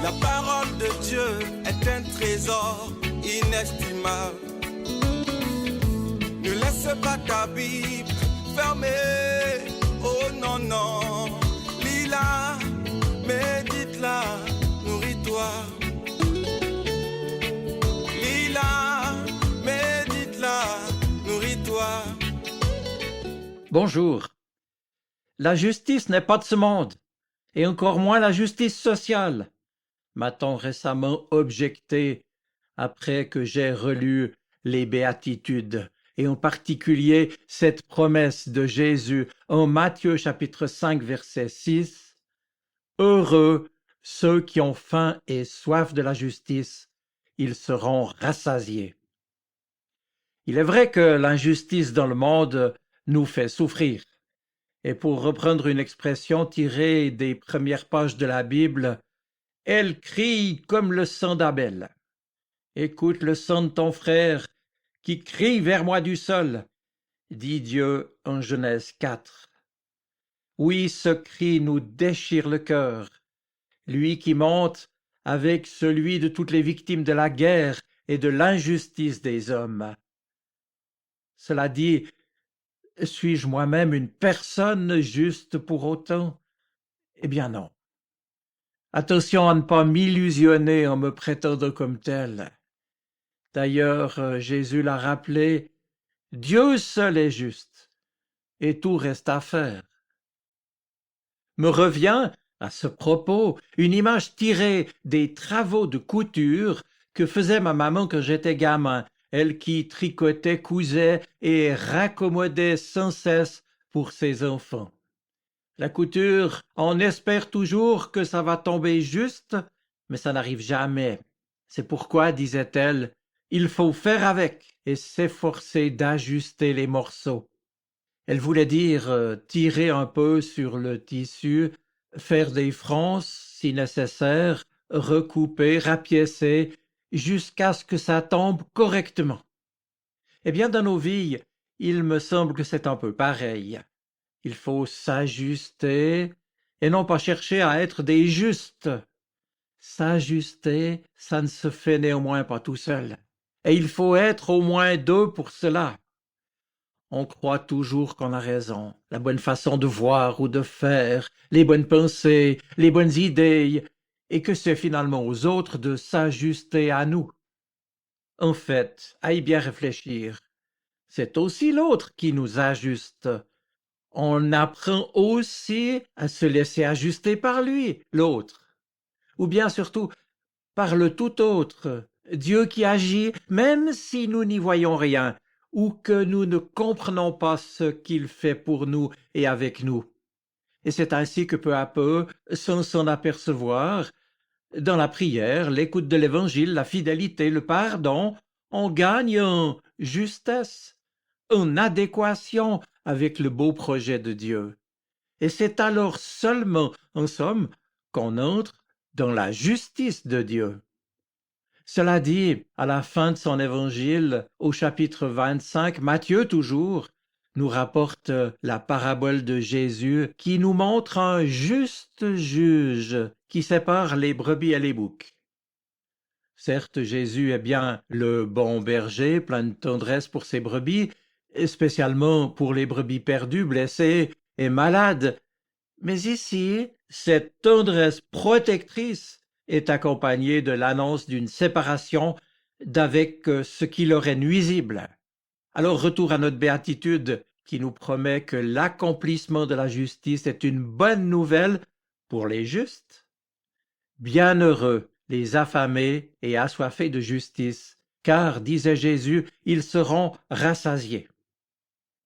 La parole de Dieu est un trésor inestimable. Ne laisse pas ta Bible fermée. Oh non, non. Lis-la, médite-la, nourris-toi. Lis-la, médite-la, nourris-toi. Bonjour. La justice n'est pas de ce monde, et encore moins la justice sociale, m'a-t-on récemment objecté après que j'ai relu les Béatitudes, et en particulier cette promesse de Jésus en Matthieu chapitre 5 verset 6. Heureux ceux qui ont faim et soif de la justice, ils seront rassasiés. Il est vrai que l'injustice dans le monde nous fait souffrir. Et pour reprendre une expression tirée des premières pages de la Bible, elle crie comme le sang d'Abel. Écoute le sang de ton frère qui crie vers moi du sol, dit Dieu en Genèse 4. Oui, ce cri nous déchire le cœur, lui qui monte avec celui de toutes les victimes de la guerre et de l'injustice des hommes. Cela dit, suis-je moi-même une personne juste pour autant? Eh bien non. Attention à ne pas m'illusionner en me prétendant comme tel. D'ailleurs, Jésus l'a rappelé, Dieu seul est juste, et tout reste à faire. Me revient, à ce propos, une image tirée des travaux de couture que faisait ma maman quand j'étais gamin, elle qui tricotait, cousait et raccommodait sans cesse pour ses enfants. La couture, on espère toujours que ça va tomber juste, mais ça n'arrive jamais. C'est pourquoi, disait-elle, il faut faire avec et s'efforcer d'ajuster les morceaux. Elle voulait dire tirer un peu sur le tissu, faire des frances si nécessaire, recouper, rapiécer, jusqu'à ce que ça tombe correctement. Eh bien, dans nos vies, il me semble que c'est un peu pareil. Il faut s'ajuster et non pas chercher à être des justes. S'ajuster, ça ne se fait néanmoins pas tout seul. Et il faut être au moins deux pour cela. On croit toujours qu'on a raison, la bonne façon de voir ou de faire, les bonnes pensées, les bonnes idées, et que c'est finalement aux autres de s'ajuster à nous. En fait, à y bien réfléchir, c'est aussi l'autre qui nous ajuste. On apprend aussi à se laisser ajuster par lui, l'autre, ou bien surtout par le tout autre, Dieu qui agit même si nous n'y voyons rien, ou que nous ne comprenons pas ce qu'il fait pour nous et avec nous. Et c'est ainsi que peu à peu, sans s'en apercevoir, dans la prière, l'écoute de l'Évangile, la fidélité, le pardon, on gagne en justesse, en adéquation avec le beau projet de Dieu. Et c'est alors seulement, en somme, qu'on entre dans la justice de Dieu. Cela dit, à la fin de son évangile, au chapitre 25, Matthieu toujours, nous rapporte la parabole de Jésus qui nous montre un juste juge qui sépare les brebis et les boucs. Certes, Jésus est bien le bon berger, plein de tendresse pour ses brebis, et spécialement pour les brebis perdues, blessées et malades. Mais ici, cette tendresse protectrice est accompagnée de l'annonce d'une séparation d'avec ce qui leur est nuisible. Alors retour à notre béatitude qui nous promet que l'accomplissement de la justice est une bonne nouvelle pour les justes. Bienheureux les affamés et assoiffés de justice, car, disait Jésus, ils seront rassasiés.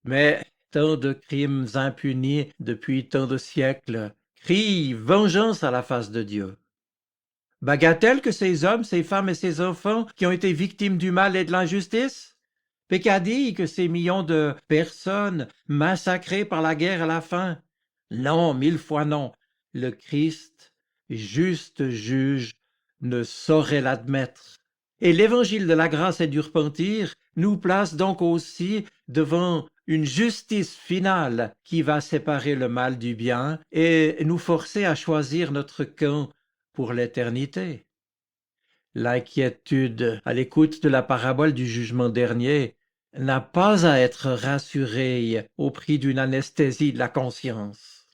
Mais tant de crimes impunis depuis tant de siècles crient vengeance à la face de Dieu. Bagatelle que ces hommes, ces femmes et ces enfants qui ont été victimes du mal et de l'injustice? Peccadille que ces millions de personnes massacrées par la guerre à la faim? Non, 1000 fois non. Le Christ, juste juge, ne saurait l'admettre. Et l'évangile de la grâce et du repentir nous place donc aussi devant une justice finale qui va séparer le mal du bien et nous forcer à choisir notre camp pour l'éternité. L'inquiétude à l'écoute de la parabole du jugement dernier n'a pas à être rassurée au prix d'une anesthésie de la conscience.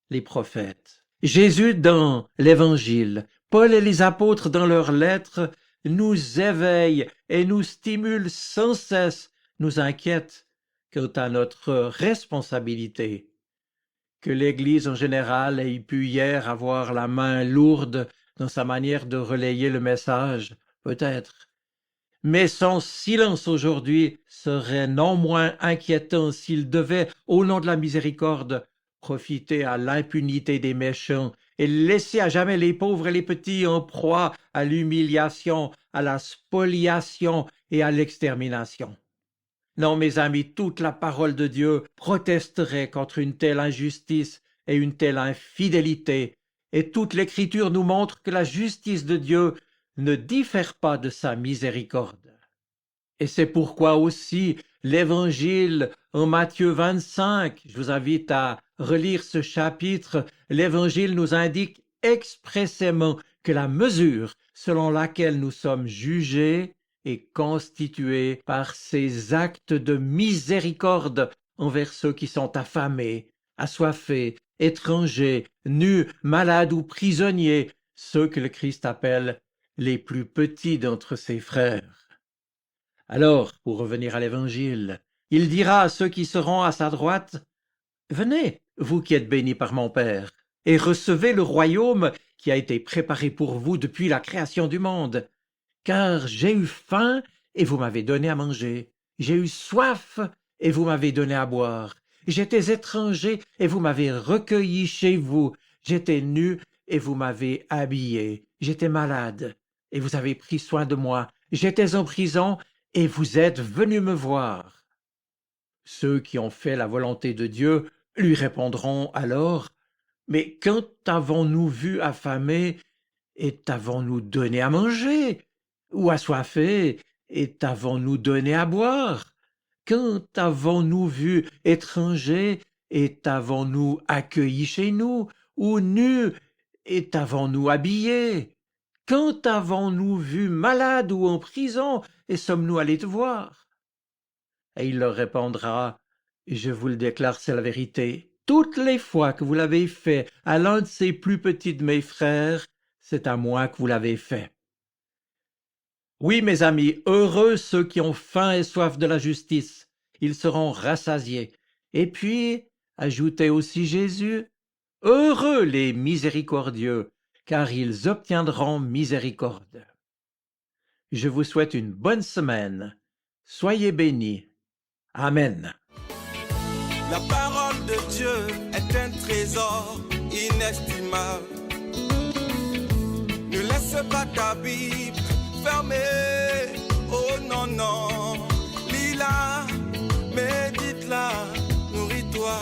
Les prophètes, Jésus dans l'Évangile, Paul et les apôtres dans leurs lettres nous éveillent et nous stimulent sans cesse, nous inquiètent quant à notre responsabilité. Que l'Église en général ait pu hier avoir la main lourde dans sa manière de relayer le message, peut-être. Mais son silence aujourd'hui serait non moins inquiétant s'il devait, au nom de la miséricorde, profiter à l'impunité des méchants et laisser à jamais les pauvres et les petits en proie à l'humiliation, à la spoliation et à l'extermination. Non, mes amis, toute la parole de Dieu protesterait contre une telle injustice et une telle infidélité, et toute l'Écriture nous montre que la justice de Dieu ne diffère pas de sa miséricorde. Et c'est pourquoi aussi l'Évangile en Matthieu 25, je vous invite à relire ce chapitre, l'Évangile nous indique expressément que la mesure selon laquelle nous sommes jugés est constituée par ces actes de miséricorde envers ceux qui sont affamés, assoiffés, étrangers, nus, malades ou prisonniers, ceux que le Christ appelle les plus petits d'entre ses frères. Alors, pour revenir à l'Évangile, il dira à ceux qui seront à sa droite, « Venez, vous qui êtes bénis par mon Père, et recevez le royaume qui a été préparé pour vous depuis la création du monde. Car j'ai eu faim, et vous m'avez donné à manger. J'ai eu soif, et vous m'avez donné à boire. J'étais étranger, et vous m'avez recueilli chez vous. J'étais nu, et vous m'avez habillé. J'étais malade, et vous avez pris soin de moi. J'étais en prison, et vous êtes venus me voir. » Ceux qui ont fait la volonté de Dieu lui répondront alors, « Mais quand t'avons-nous vu affamé, et t'avons-nous donné à manger, ou assoiffé, et t'avons-nous donné à boire? Quand t'avons-nous vu étranger, et t'avons-nous accueilli chez nous, ou nu, et t'avons-nous habillé? Quand t'avons-nous vu malade ou en prison, et sommes-nous allés te voir? » Et il leur répondra, « Je vous le déclare, c'est la vérité. Toutes les fois que vous l'avez fait à l'un de ces plus petits de mes frères, c'est à moi que vous l'avez fait. » Oui, mes amis, heureux ceux qui ont faim et soif de la justice, ils seront rassasiés. Et puis, ajoutez aussi Jésus, heureux les miséricordieux, car ils obtiendront miséricorde. Je vous souhaite une bonne semaine. Soyez bénis. Amen. La parole de Dieu est un trésor inestimable. Ne laisse pas ta Bible fermée. Oh non, non. Lis-la, médite-la, nourris-toi.